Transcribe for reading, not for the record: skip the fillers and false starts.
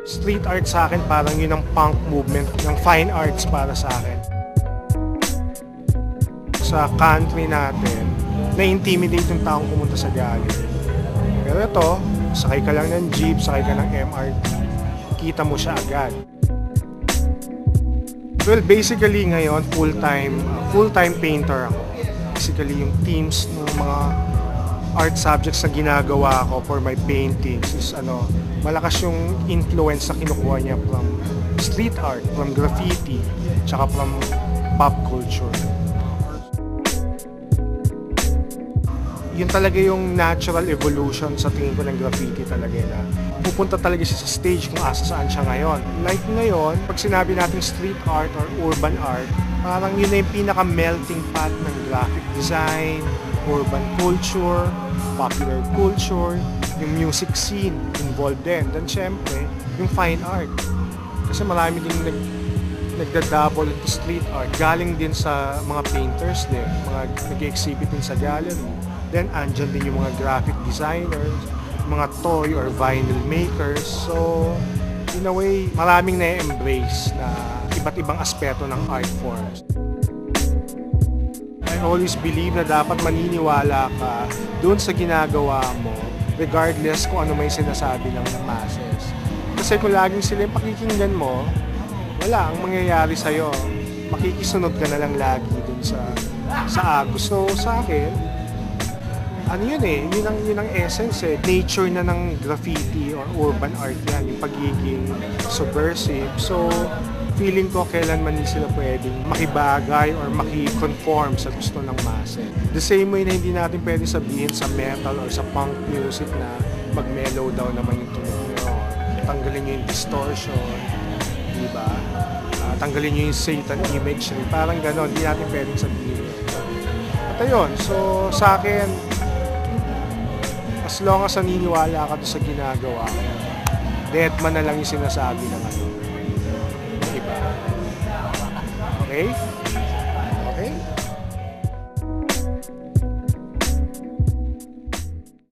Street art sa akin parang yun ang punk movement ng fine arts para sa akin. Sa country natin, na-intimidate yung taong pumunta sa gallery. Pero ito, sakay ka lang ng jeep, sakay ka ng MRT, kita mo siya agad. Well, basically ngayon, full-time painter ako. Basically yung themes ng mga art subjects na ginagawa ko for my paintings is malakas yung influence na kinukuha niya from street art, from graffiti, tsaka from pop culture. Yun talaga yung natural evolution sa tingin ko ng graffiti talaga na pupunta talaga siya sa stage kung saan siya ngayon. Like ngayon, pag sinabi natin street art or urban art, parang yun na yung pinaka-melting pot ng graphic design, urban culture, popular culture, yung music scene involved din. Then syempre, yung fine art. Kasi marami din nagda-double into street art. Galing din sa mga painters din, mga nag-exhibit din sa gallery. Then andyan din yung mga graphic designers, mga toy or vinyl makers. So, in a way, maraming na-embrace na iba't ibang aspeto ng art forms. I always believe na dapat maniniwala ka doon sa ginagawa mo regardless kung ano may sinasabi ng masses. Kasi kung laging sila yung pakikinggan mo, wala ang mangyayari sa'yo. Makikisunod ka na lang lagi doon sa agos. So sa akin, yun ang essence nature na ng graffiti or urban art yan, yung pagiging subversive. So, feeling ko kailanman sila pwedeng makibagay or makikonform sa gusto ng masa. The same way na hindi natin pwedeng sabihin sa metal or sa punk music na mag-mellow daw naman yung tunog nyo. Tanggalin nyo yung distortion, di ba? Tanggalin nyo yung Satan image. Parang ganon, hindi natin pwedeng sabihin. At ayun, so sa akin, as long as naniniwala ka doon sa ginagawa mo, dead man na lang yung sinasabi ng iba. Okay?